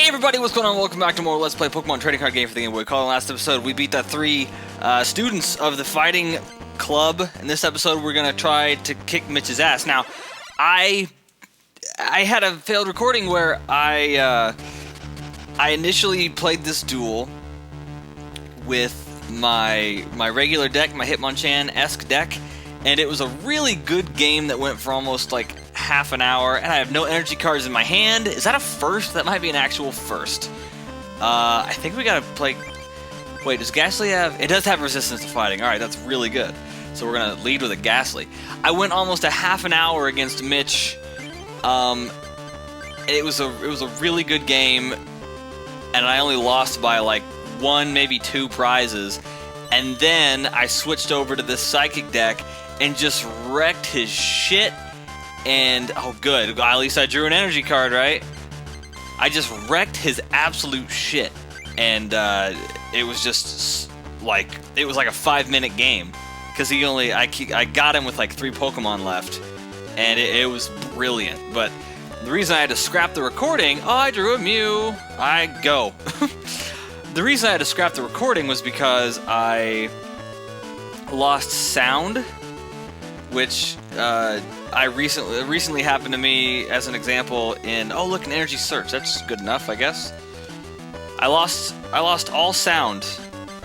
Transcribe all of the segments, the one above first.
Hey everybody, what's going on? Welcome back to more Let's Play Pokemon Trading Card Game for the Game Boy Color. In the last episode, we beat the three students of the fighting club. In this episode, we're going to try to kick Mitch's ass. Now, I had a failed recording where I initially played this duel with my regular deck, my Hitmonchan-esque deck, and it was a really good game that went for almost like half an hour, and I have no energy cards in my hand. Is that a first? That might be an actual first. I think we gotta play... Wait, does Ghastly have... It does have resistance to fighting. Alright, that's really good. So we're gonna lead with a Ghastly. I went almost a half an hour against Mitch. It was a really good game, and I only lost by like one, maybe two prizes. And then I switched over to this Psychic deck and just wrecked his shit. And, oh good, at least I drew an energy card, right? I just wrecked his absolute shit. And it was just like, it was like a 5-minute game. Because I got him with like 3 Pokemon left. And it was brilliant. But the reason I had to scrap the recording, oh, I drew a Mew, I go. The reason I had to scrap the recording was because I lost sound, which recently happened to me as an example in, oh look, an energy search. That's good enough, I guess. I lost all sound.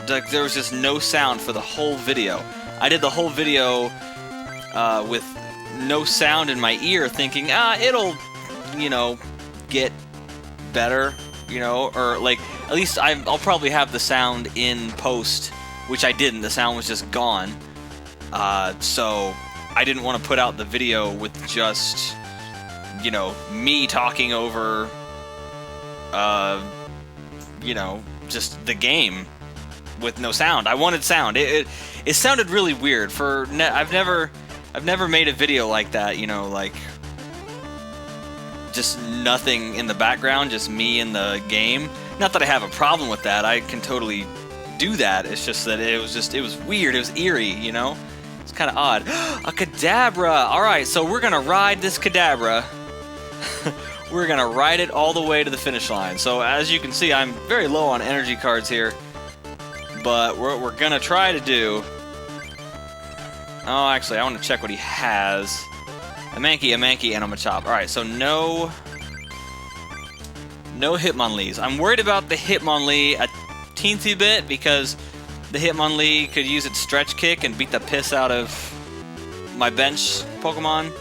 Like there was just no sound for the whole video. I did the whole video with no sound in my ear, thinking, it'll, you know, get better, you know, or like at least I'll probably have the sound in post, which I didn't. The sound was just gone. So I didn't want to put out the video with just, you know, me talking over, you know, just the game with no sound. I wanted sound. It sounded really weird. I've never made a video like that, you know, like just nothing in the background, just me in the game. Not that I have a problem with that. I can totally do that. It's just that it was weird. It was eerie, you know? It's kind of odd. A Kadabra! Alright, so we're going to ride this Kadabra. We're going to ride it all the way to the finish line. So as you can see, I'm very low on energy cards here. But what we're going to try to do... Oh, actually, I want to check what he has. A Mankey, and a Machop. Alright, so no Hitmonlees. I'm worried about the Hitmonlee a teensy bit because the Hitmonlee could use its stretch kick and beat the piss out of my bench Pokemon.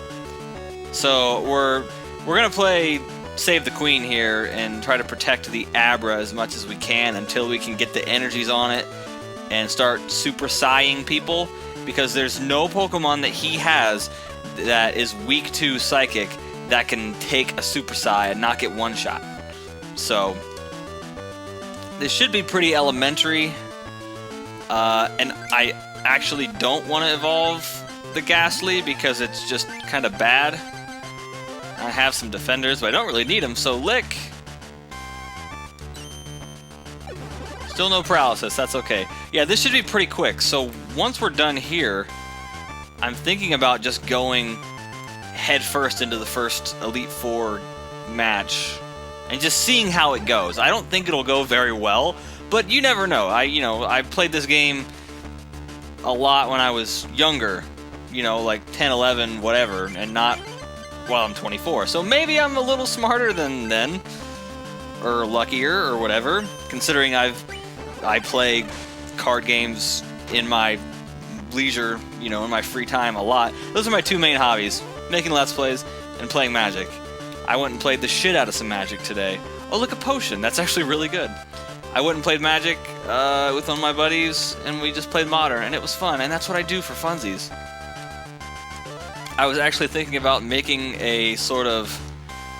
So we're gonna play Save the Queen here and try to protect the Abra as much as we can until we can get the energies on it and start Super Psying people, because there's no Pokemon that he has that is weak to Psychic that can take a Super Psy and not get one shot. So this should be pretty elementary. And I actually don't want to evolve the Ghastly because it's just kind of bad. I have some defenders, but I don't really need them, so Lick. Still no paralysis, that's okay. Yeah, this should be pretty quick. So once we're done here, I'm thinking about just going head first into the first Elite Four match and just seeing how it goes. I don't think it'll go very well, but you never know. I played this game a lot when I was younger, you know, like 10, 11, whatever, and not while I'm 24. So maybe I'm a little smarter than then, or luckier, or whatever, considering I play card games in my leisure, you know, in my free time a lot. Those are my two main hobbies, making Let's Plays and playing Magic. I went and played the shit out of some Magic today. Oh, look, a potion. That's actually really good. I went and played Magic with one of my buddies, and we just played Modern, and it was fun, and that's what I do for funsies. I was actually thinking about making a sort of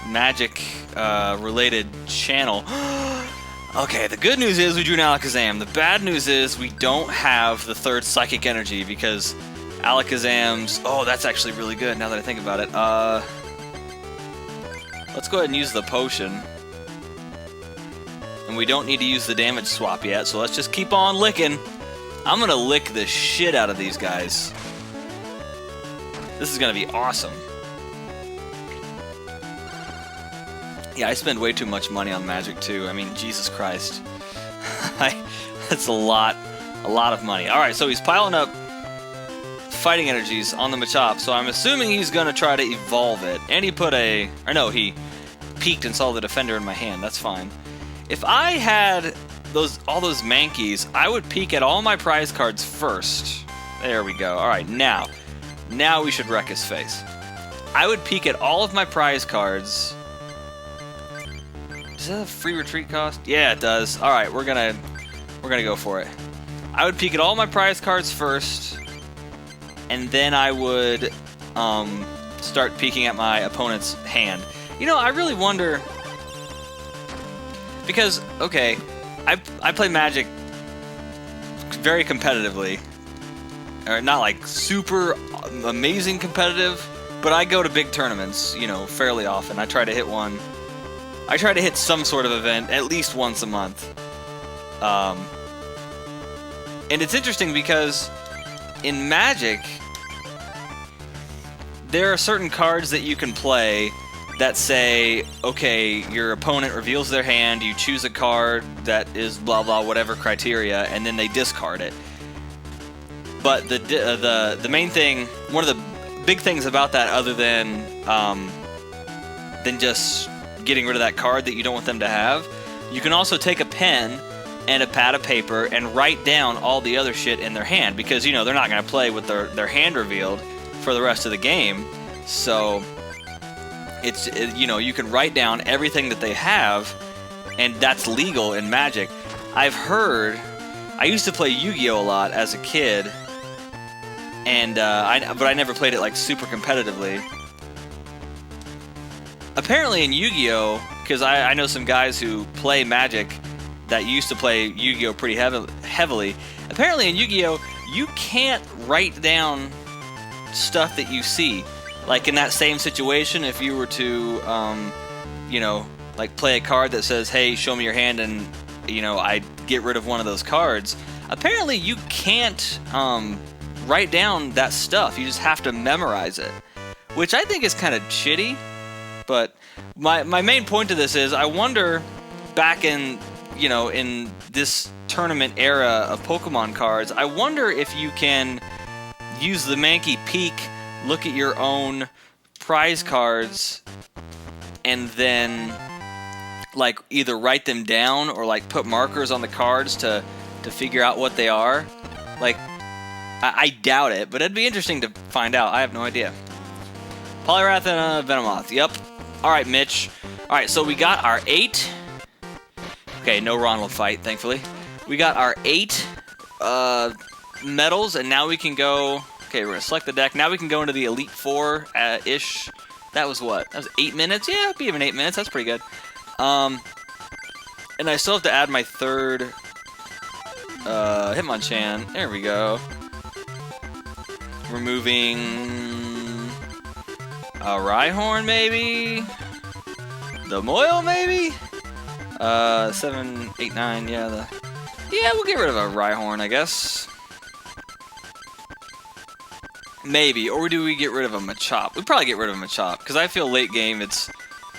Magic related channel. Okay, the good news is we drew an Alakazam. The bad news is we don't have the third Psychic Energy because Alakazam's... Oh, that's actually really good now that I think about it. Let's go ahead and use the potion. And we don't need to use the damage swap yet, so let's just keep on licking. I'm gonna lick the shit out of these guys. This is gonna be awesome. Yeah, I spend way too much money on Magic too. I mean, Jesus Christ. That's a lot of money. Alright, so he's piling up fighting energies on the Machop, so I'm assuming he's going to try to evolve it. And he put a... Or no, he peeked and saw the Defender in my hand. That's fine. If I had all those Mankeys, I would peek at all my prize cards first. There we go. Alright, now we should wreck his face. I would peek at all of my prize cards. Does that have free retreat cost? Yeah, it does. Alright, we're gonna go for it. I would peek at all my prize cards first, and then I would start peeking at my opponent's hand. You know, I really wonder, because, okay, I play Magic very competitively. Or not like super amazing competitive, but I go to big tournaments, you know, fairly often. I try to hit one. I try to hit some sort of event at least once a month. And it's interesting because in Magic, there are certain cards that you can play that say, okay, your opponent reveals their hand, you choose a card that is blah blah whatever criteria, and then they discard it. But the main thing, one of the big things about that, other than just getting rid of that card that you don't want them to have, you can also take a pen and a pad of paper and write down all the other shit in their hand, because, you know, they're not going to play with their hand revealed for the rest of the game. So you know, you can write down everything that they have, and that's legal in Magic. I've heard, I used to play Yu-Gi-Oh a lot as a kid, and but I never played it like super competitively. Apparently in Yu-Gi-Oh, because I know some guys who play Magic that used to play Yu-Gi-Oh pretty heavily. Apparently in Yu-Gi-Oh, you can't write down stuff that you see. Like in that same situation, if you were to, you know, like play a card that says, hey, show me your hand, and, you know, I get rid of one of those cards, apparently you can't write down that stuff. You just have to memorize it, which I think is kind of shitty. But my main point to this is, I wonder, back in, you know, in this tournament era of Pokemon cards, I wonder if you can use the Mankey Peek, look at your own prize cards, and then like either write them down or like put markers on the cards to figure out what they are. Like, I doubt it, but it'd be interesting to find out. I have no idea. Poliwrath and Venomoth. Yep. Alright, Mitch. Alright, so we got our 8. Okay, no Ronald fight, thankfully. We got our 8 medals, and now we can go... Okay, we're going to select the deck. Now we can go into the Elite Four-ish. That was what? That was 8 minutes? Yeah, it'd be even 8 minutes. That's pretty good. And I still have to add my third Hitmonchan. There we go. Removing a Rhyhorn, maybe? The Moyle, maybe? 7, 8, 9, yeah. Yeah, we'll get rid of a Rhyhorn, I guess. Maybe, or do we get rid of a Machop? We'd probably get rid of a Machop, because I feel late game it's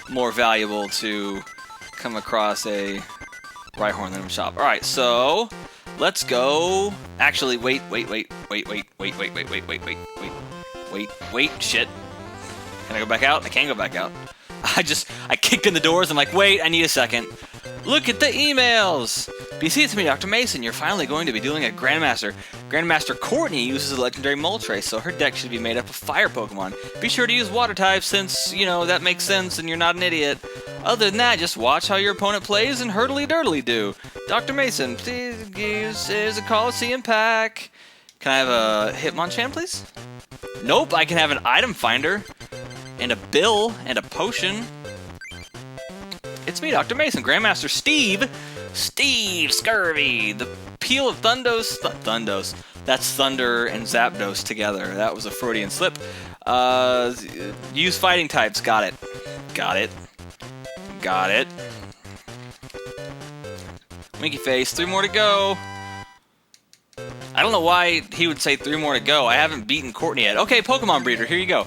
more valuable to come across a Rhyhorn than a Machop. Alright, so let's go. Actually, wait, shit. Can I go back out? I can't go back out. I kicked in the doors, I'm like, wait, I need a second. Look at the emails! BC, it's me, Dr. Mason. You're finally going to be doing a Grandmaster. Grandmaster Courtney uses a legendary Moltres, so her deck should be made up of fire Pokemon. Be sure to use water types since, you know, that makes sense and you're not an idiot. Other than that, just watch how your opponent plays and hurtly-durtly do. Dr. Mason, please use a Coliseum pack. Can I have a Hitmonchan, please? Nope, I can have an item finder. And a bill and a potion. It's me, Dr. Mason, Grandmaster Steve Scurvy, the Peel of Thundos. That's Thunder and Zapdos together. That was a Freudian slip. Use fighting types. Got it. Winky face. 3 more to go. I don't know why he would say 3 more to go. I haven't beaten Courtney yet. Okay, Pokemon Breeder. Here you go.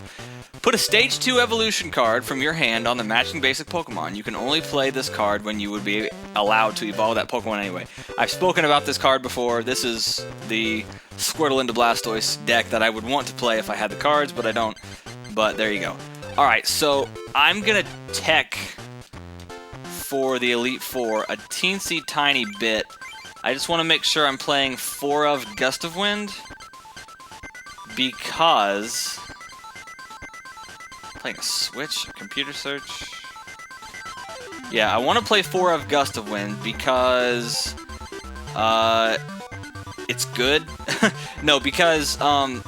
Put a Stage 2 evolution card from your hand on the matching basic Pokemon. You can only play this card when you would be allowed to evolve that Pokemon anyway. I've spoken about this card before. This is the Squirtle into Blastoise deck that I would want to play if I had the cards, but I don't. But there you go. Alright, so I'm going to tech for the Elite Four a teensy tiny bit. I just want to make sure I'm playing 4 of Gust of Wind, because... Playing a Switch, a computer search. Yeah, I want to play 4 of Gust of Wind because it's good. No, because I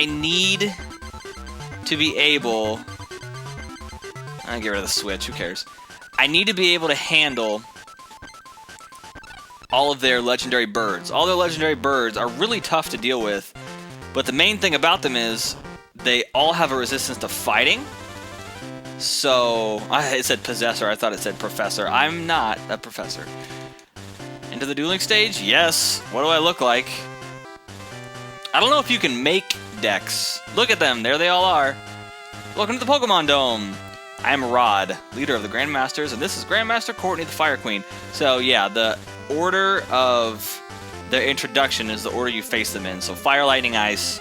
need to be able. I'll get rid of the Switch. Who cares? I need to be able to handle all of their legendary birds. All their legendary birds are really tough to deal with, but the main thing about them is they all have a resistance to fighting. So, it said Possessor, I thought it said Professor. I'm not a Professor. Into the dueling stage? Yes. What do I look like? I don't know if you can make decks. Look at them, there they all are. Welcome to the Pokemon Dome. I am Rod, leader of the Grandmasters, and this is Grandmaster Courtney the Fire Queen. So yeah, the order of their introduction is the order you face them in. So Fire, Lightning, Ice,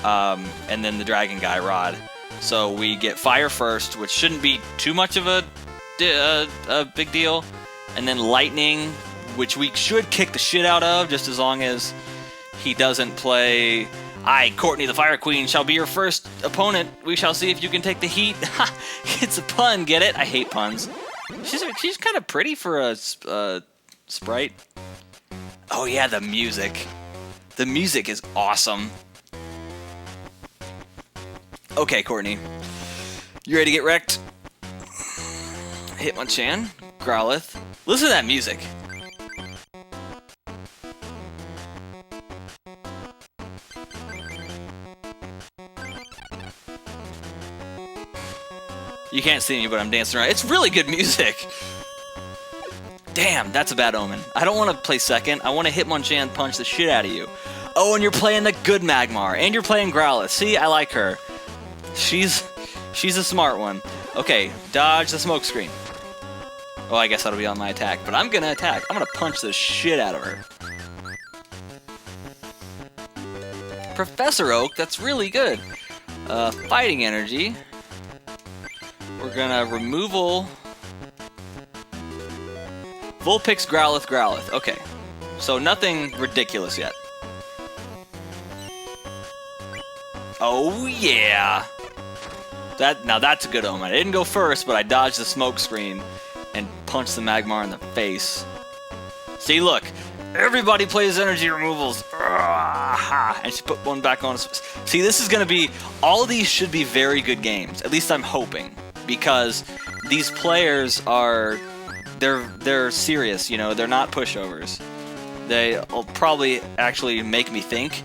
and then the dragon guy, Rod. So we get fire first, which shouldn't be too much of a big deal. And then lightning, which we should kick the shit out of, just as long as he doesn't play... I, Courtney the Fire Queen, shall be your first opponent. We shall see if you can take the heat. Ha! It's a pun, get it? I hate puns. She's kind of pretty for a sprite. Oh yeah, the music. The music is awesome. Okay, Courtney. You ready to get wrecked? Hitmonchan, Growlithe. Listen to that music. You can't see me, but I'm dancing around. It's really good music. Damn, that's a bad omen. I don't want to play second. I want to Hitmonchan punch the shit out of you. Oh, and you're playing the good Magmar, and you're playing Growlithe. See, I like her. She's a smart one. Okay, dodge the smoke screen. Oh, I guess that'll be on my attack, but I'm gonna attack. I'm gonna punch the shit out of her. Professor Oak, that's really good. Fighting energy. We're gonna removal. Vulpix, Growlithe, Growlithe. Okay, so nothing ridiculous yet. Oh yeah! Now that's a good omen. I didn't go first, but I dodged the smoke screen and punched the Magmar in the face. See, look, everybody plays energy removals. And she put one back on. See, this is gonna be. All of these should be very good games. At least I'm hoping, because these players are. They're serious. You know, they're not pushovers. They'll probably actually make me think.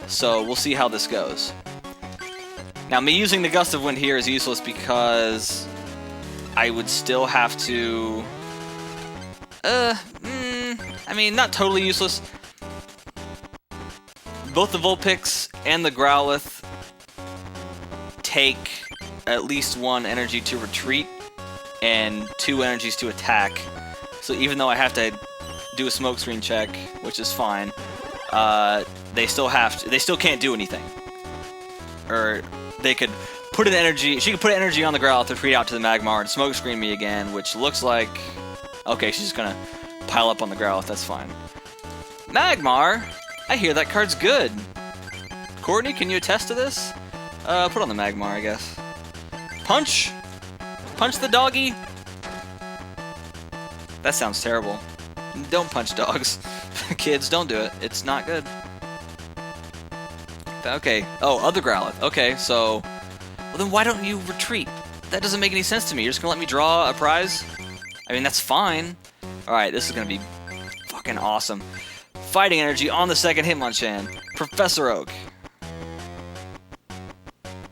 So we'll see how this goes. Now, me using the Gust of Wind here is useless because I would still have to... I mean, not totally useless. Both the Vulpix and the Growlithe take at least 1 energy to retreat and 2 energies to attack. So even though I have to do a smokescreen check, which is fine, they still can't do anything. Or they could put an energy. She could put energy on the Growlithe to retreat out to the Magmar and smokescreen me again, which looks like. Okay, she's just gonna pile up on the Growlithe. That's fine. Magmar, I hear that card's good. Courtney, can you attest to this? Put on the Magmar, I guess. Punch, punch the doggy. That sounds terrible. Don't punch dogs. Kids, don't do it. It's not good. Okay. Oh, other Growlithe. Okay, so... Well, then why don't you retreat? That doesn't make any sense to me. You're just gonna let me draw a prize? I mean, that's fine. Alright, this is gonna be fucking awesome. Fighting energy on the second Hitmonchan. Professor Oak.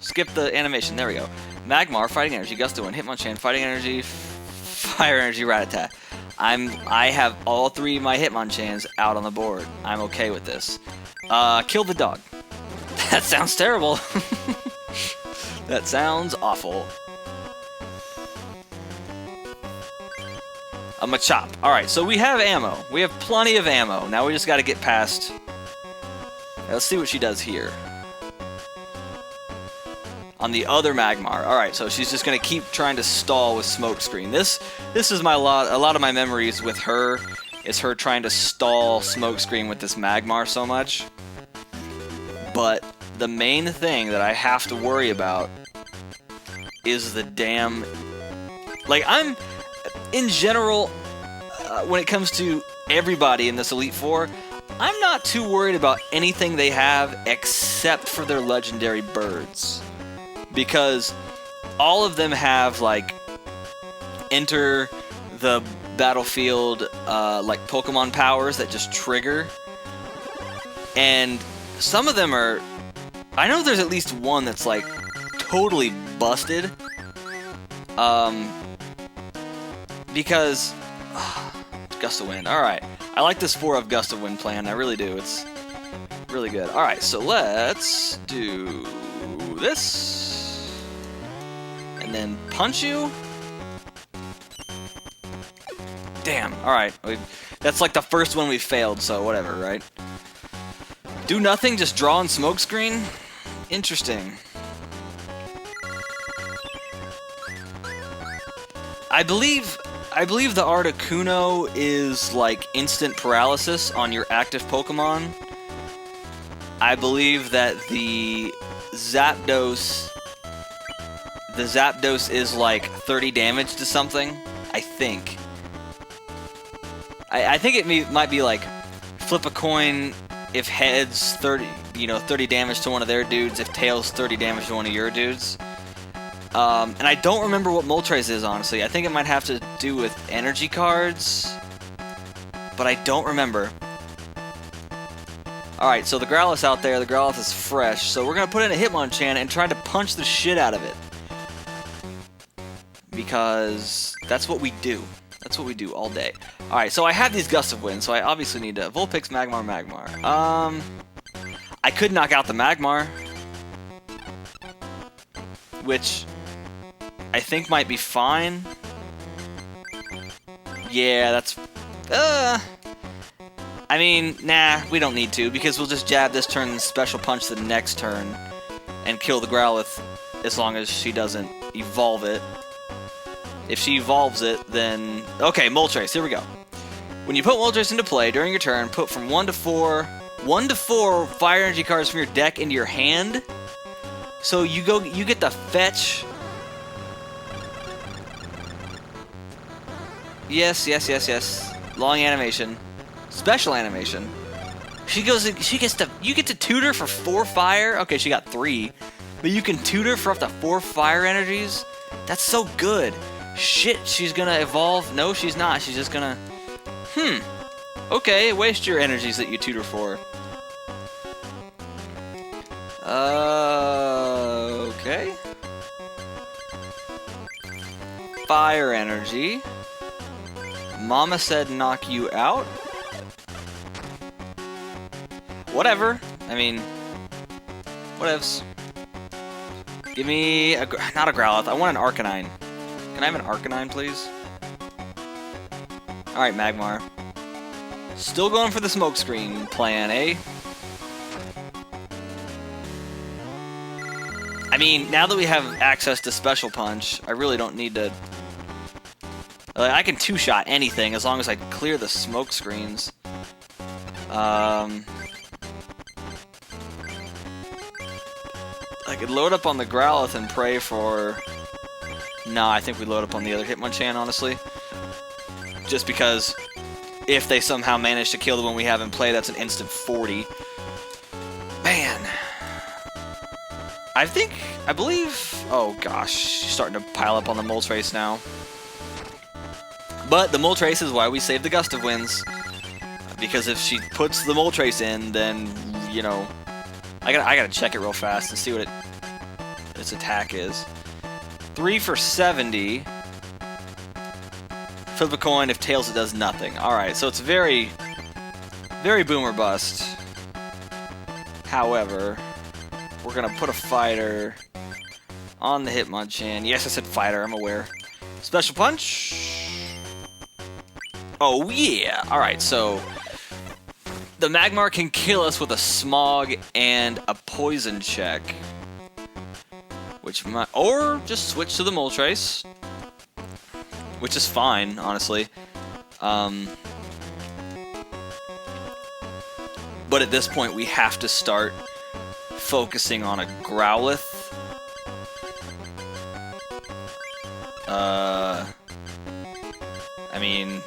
Skip the animation. There we go. Magmar, fighting energy. Gust of Wind. Hitmonchan, fighting energy. Fire energy, Rattata. I have all 3 of my Hitmonchans out on the board. I'm okay with this. Kill the dog. That sounds terrible. That sounds awful. A Machop. Alright, so we have ammo. We have plenty of ammo. Now we just gotta get past... Let's see what she does here. On the other Magmar. Alright, so she's just gonna keep trying to stall with Smokescreen. This is a lot of my memories with her, is her trying to stall Smokescreen with this Magmar so much. But the main thing that I have to worry about is the damn... Like, I'm... In general, when it comes to everybody in this Elite Four, I'm not too worried about anything they have except for their legendary birds. Because all of them have, like, enter the battlefield, like, Pokemon powers that just trigger. And some of them are... I know there's at least one that's, like, totally busted. Because... Gust of Wind. Alright. I like this 4 of Gust of Wind plan. I really do. It's really good. Alright, so let's do this. And then punch you. Damn. Alright. That's like the first one we failed, so whatever, right? Do nothing, just draw and Smokescreen? Interesting. I believe the Articuno is like instant paralysis on your active Pokemon. I believe that the Zapdos is like 30 damage to something. I think. I think it might be like flip a coin if heads 30 damage to one of their dudes, if tails 30 damage to one of your dudes. And I don't remember what Moltres is, honestly. I think it might have to do with energy cards, but I don't remember. Alright, so the Growlithe out there, the Growlithe is fresh, so we're going to put in a Hitmonchan and try to punch the shit out of it. Because that's what we do. That's what we do all day. Alright, so I have these Gust of Wind, so I obviously need to Vulpix, Magmar. I could knock out the Magmar, which I think might be fine. Yeah, that's... I mean, nah, we don't need to, because we'll just jab this turn and special punch the next turn and kill the Growlithe as long as she doesn't evolve it. If she evolves it, then... Okay, Moltres, here we go. When you put Moltres into play during your turn, put from 1 to 4 Fire Energy cards from your deck into your hand. So you get to fetch... Yes. Long animation. Special animation. You get to tutor for 4 fire? Okay, she got 3. But you can tutor for up to 4 fire energies? That's so good. Shit, she's gonna evolve? No, she's not. She's just gonna... Okay, waste your energies that you tutor for. Okay. Fire energy. Mama said knock you out. Whatever. I mean, whatevs. Give me a... Not a Growlithe. I want an Arcanine. Can I have an Arcanine, please? Alright, Magmar. Still going for the Smokescreen plan, eh? I mean, now that we have access to Special Punch, I really don't need to... I can two-shot anything as long as I clear the Smokescreens. I could load up on the Growlithe and pray for... No, I think we load up on the other Hitmonchan, honestly. Just because if they somehow manage to kill the one we have in play, that's an instant 40. Man. I believe... Oh gosh, she's starting to pile up on the Moltres now. But the Moltres is why we save the Gust of Winds. Because if she puts the Moltres in, then, you know... I gotta check it real fast and see what its attack is. 3 for 70. Flip a coin. If tails, it does nothing. Alright, so it's very boom or bust. However, we're gonna put a fighter on the Hitmonchan. Yes, I said fighter, I'm aware. Special punch. Oh, yeah. Alright, so the Magmar can kill us with a Smog and a Poison check. Which might, or just switch to the Moltres. Which is fine, honestly. But at this point, we have to start focusing on a Growlithe. I mean,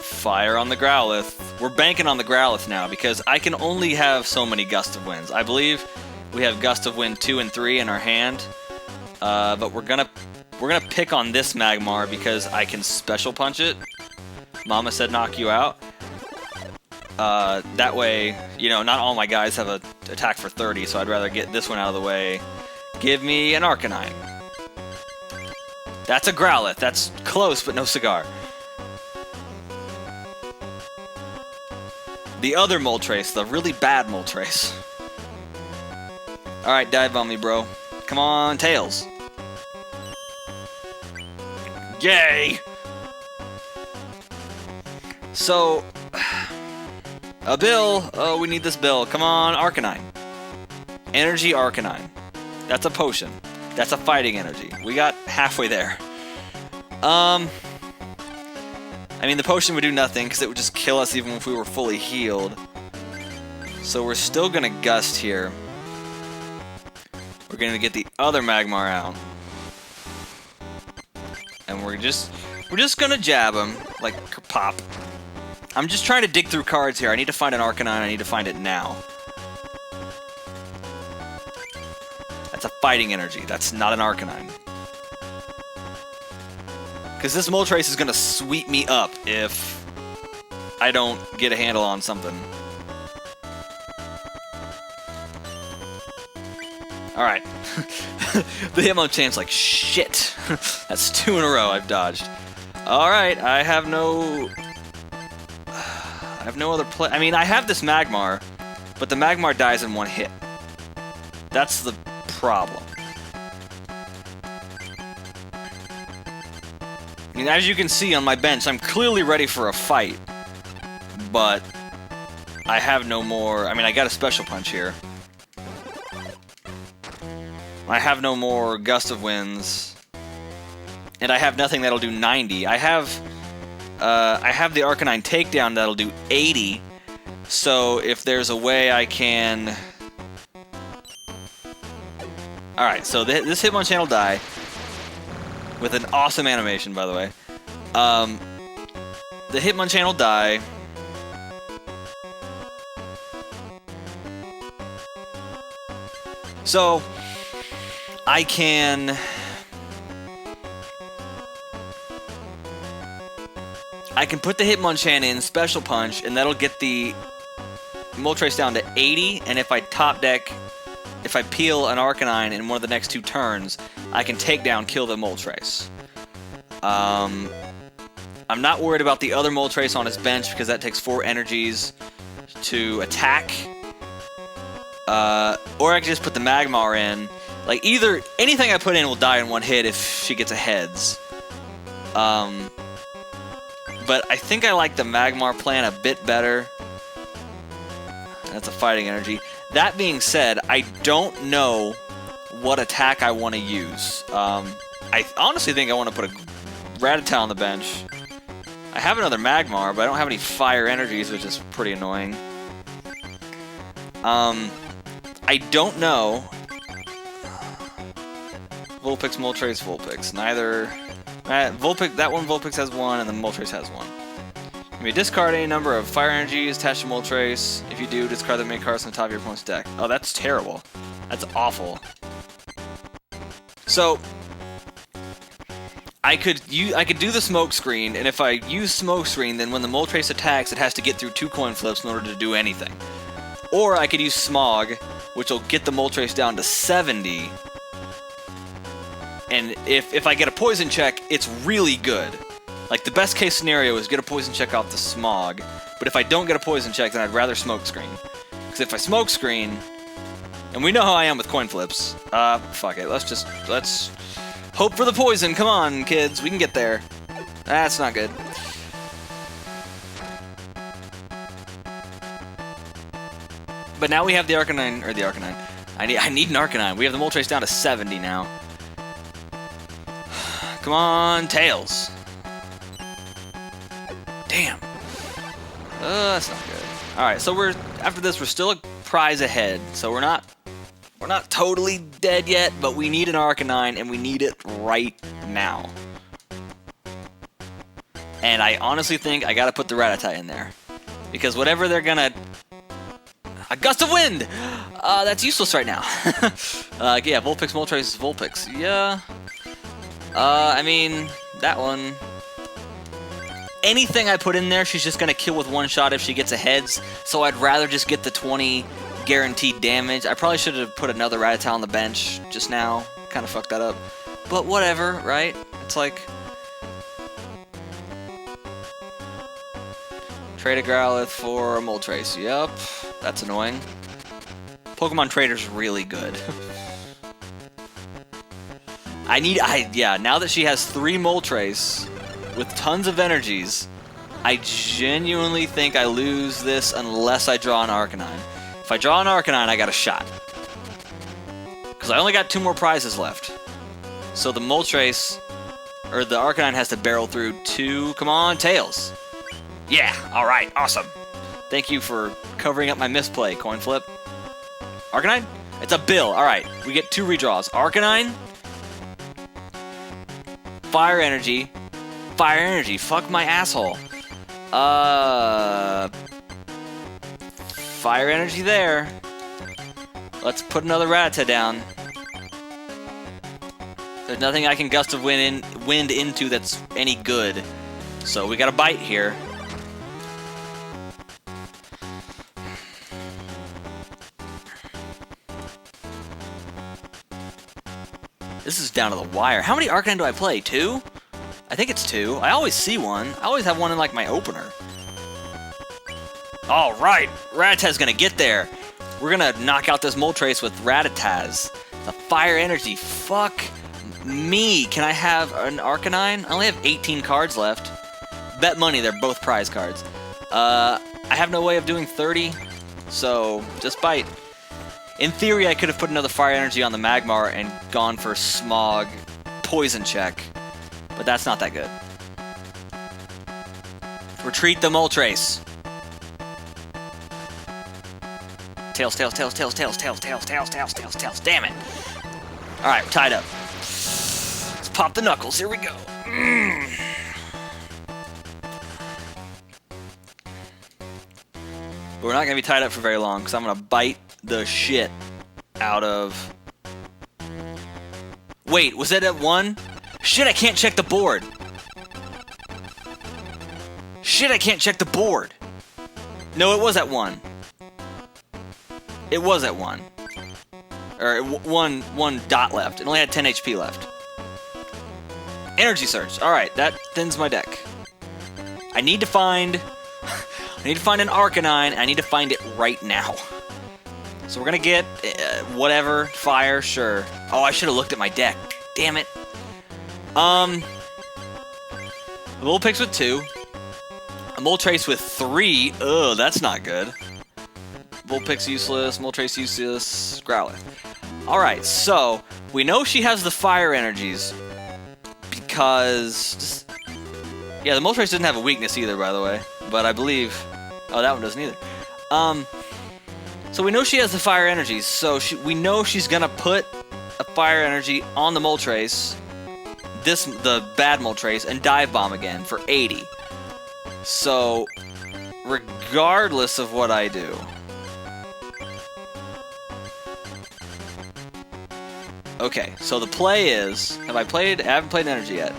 fire on the Growlithe. We're banking on the Growlithe now because I can only have so many Gust of Winds. I believe we have Gust of Wind 2 and 3 in our hand, but we're gonna pick on this Magmar because I can Special Punch it. Mama said knock you out. That way, you know, not all my guys have an attack for 30, so I'd rather get this one out of the way. Give me an Arcanine. That's a Growlithe. That's close, but no cigar. The other Moltres, the really bad Moltres. Alright, dive on me, bro. Come on, Tails. Yay! So, a bill. Oh, we need this bill. Come on, Arcanine. Energy Arcanine. That's a potion. That's a fighting energy. We got halfway there. I mean, the potion would do nothing because it would just kill us even if we were fully healed. So we're still gonna Gust here. We're gonna get the other Magmar out. And we're just gonna jab him, like, pop. I'm just trying to dig through cards here. I need to find an Arcanine. I need to find it now. That's a fighting energy. That's not an Arcanine. Because this Moltres is going to sweep me up if I don't get a handle on something. Alright. The Hitmonchan's like, shit. That's 2 in a row I've dodged. Alright, I have no other play. I mean, I have this Magmar, but the Magmar dies in 1 hit. That's the problem. I mean, as you can see on my bench, I'm clearly ready for a fight, but I have no more. I mean, I got a Special Punch here. I have no more Gust of Winds, and I have nothing that'll do 90. I have the Arcanine Takedown that'll do 80, so if there's a way I can... Alright, so this Hitmonchan will die, with an awesome animation, by the way. The Hitmonchan will die. So, I can... put the Hitmonchan in, Special Punch, and that'll get the Moltres down to 80, and if I top deck, if I peel an Arcanine in one of the next 2 turns, I can take down, kill the Moltres. I'm not worried about the other Moltres on his bench because that takes 4 energies to attack. Or I can just put the Magmar in. Like, either, anything I put in will die in 1 hit if she gets a heads. But I think I like the Magmar plan a bit better. That's a fighting energy. That being said, I don't know what attack I want to use. I honestly think I want to put a Rattata on the bench. I have another Magmar, but I don't have any fire energies, which is pretty annoying. I don't know. Vulpix, Moltres, Vulpix. Neither... Vulpix, that one Vulpix has 1, and the Moltres has 1. You may discard any number of fire energies attached to Moltres. If you do, discard the main cards on the top of your opponent's deck. Oh, that's terrible. That's awful. So, I could do the Smoke Screen, and if I use Smoke Screen, then when the Moltres attacks, it has to get through 2 coin flips in order to do anything. Or I could use Smog, which will get the Moltres down to 70. And if I get a Poison check, it's really good. Like, the best case scenario is get a Poison check off the Smog. But if I don't get a Poison check, then I'd rather Smoke Screen. Because if I Smoke Screen, And we know how I am with coin flips. Fuck it. Let's hope for the poison. Come on, kids. We can get there. That's not good. But now we have the Arcanine, or the Arcanine. I need an Arcanine. We have the Moltres down to 70 now. Come on, Tails. Damn. That's not good. All right, so after this we're still a prize ahead. So we're not totally dead yet, but we need an Arcanine and we need it right now. And I honestly think I gotta put the Rattata in there because whatever they're gonna. A gust of wind! That's useless right now. Yeah, Vulpix, Moltres, Vulpix. Yeah. I mean, that one. Anything I put in there, she's just going to kill with one shot if she gets a heads. So I'd rather just get the 20 guaranteed damage. I probably should have put another Rattata on the bench just now. Kind of fucked that up. But whatever, right? It's like... Trade a Growlithe for a Moltres. Yup. That's annoying. Pokemon Trader's really good. Yeah, now that she has 3 Moltres with tons of energies, I genuinely think I lose this unless I draw an Arcanine. If I draw an Arcanine, I got a shot. Because I only got 2 more prizes left. So the Moltres, or the Arcanine has to barrel through 2. Come on, Tails. Yeah, alright, awesome. Thank you for covering up my misplay, coin flip. Arcanine? It's a Bill. Alright, we get 2 redraws. Arcanine. Fire Energy. Fire Energy. Fuck my asshole. Fire Energy there. Let's put another Rattata down. There's nothing I can Gust of Wind into that's any good. So we got a bite here. This is down to the wire. How many Arcanine do I play? 2? I think it's 2. I always see one. I always have one in, like, my opener. Alright! Rattata's gonna get there. We're gonna knock out this Moltres with Rattatas. The Fire Energy. Fuck me. Can I have an Arcanine? I only have 18 cards left. Bet money they're both prize cards. I have no way of doing 30, so just bite. In theory, I could have put another Fire Energy on the Magmar and gone for Smog Poison check, but that's not that good. Retreat the Moltres. Tails, tails, tails, tails, tails, tails, tails, tails, tails, tails, tails. Damn it. Alright, we're tied up. Let's pop the knuckles. Here we go. But we're not going to be tied up for very long, because I'm going to bite the shit out of... Wait, was it at 1? Shit, I can't check the board. Shit, I can't check the board. No, it was at 1. It was at 1. Or one dot left. It only had 10 HP left. Energy Surge. Alright, that thins my deck. I need to find... I need to find an Arcanine. I need to find it right now. So we're gonna get whatever. Fire, sure. Oh, I should have looked at my deck. Damn it. Vulpix with 2. A Moltres with 3. Ugh, that's not good. Vulpix useless. Moltres useless. Growlithe. Alright, so we know she has the fire energies because... Yeah, the Moltres didn't have a weakness either, by the way. But I believe... Oh, that one doesn't either. So we know she has the fire energies, so we know she's gonna put a fire energy on the Moltres, the bad Moltres, and dive bomb again for 80. So, regardless of what I do... Okay, so the play is... I haven't played energy yet.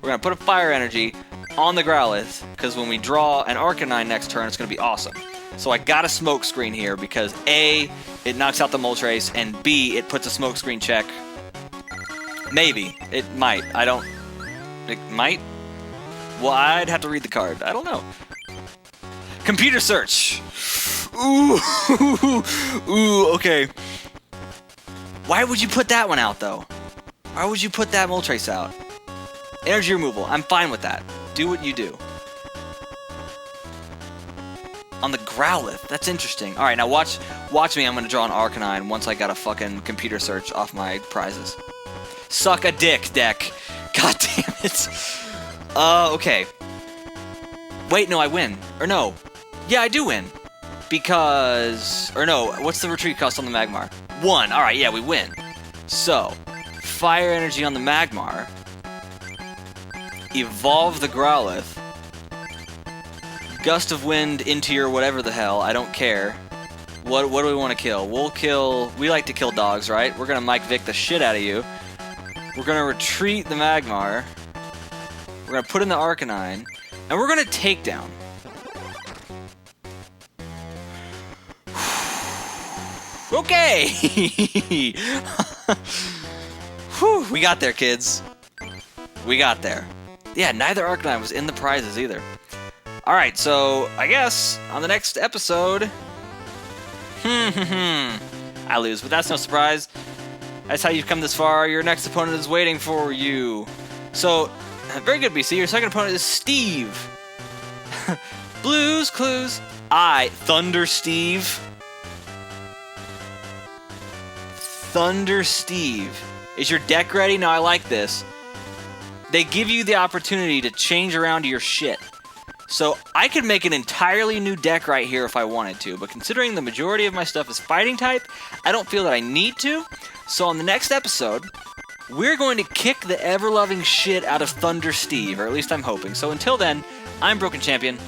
We're gonna put a fire energy on the Growlithe, because when we draw an Arcanine next turn, it's going to be awesome. So I got a smoke screen here, because A, it knocks out the Moltres, and B, it puts a smoke screen check. Maybe. It might. I don't... It might? Well, I'd have to read the card. I don't know. Computer search! Ooh! Ooh, okay. Why would you put that one out, though? Why would you put that Moltres out? Energy removal. I'm fine with that. Do what you do. On the Growlithe. That's interesting. Alright, now watch me. I'm going to draw an Arcanine once I got a fucking computer search off my prizes. Suck a dick, deck. God damn it. Okay. Wait, no, I win. Or no. Yeah, I do win. Because... Or no, what's the retreat cost on the Magmar? 1. Alright, yeah, we win. So, Fire Energy on the Magmar. Evolve the Growlithe. Gust of Wind into your whatever the hell. I don't care. What do we want to kill? We'll kill... We like to kill dogs, right? We're going to Mike Vick the shit out of you. We're going to retreat the Magmar. We're going to put in the Arcanine. And we're going to take down. Okay! Whew, we got there, kids. We got there. Yeah, neither Arcanine was in the prizes either. Alright, so I guess on the next episode... I lose, but that's no surprise. That's how you've come this far. Your next opponent is waiting for you. So, very good, BC. Your second opponent is Steve. Blues Clues. Thunder Steve. Thunder Steve. Is your deck ready? Now I like this. They give you the opportunity to change around your shit. So I could make an entirely new deck right here if I wanted to, but considering the majority of my stuff is fighting type, I don't feel that I need to. So on the next episode, we're going to kick the ever-loving shit out of Thunder Steve, or at least I'm hoping. So until then, I'm Broken Champion.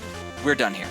We're done here.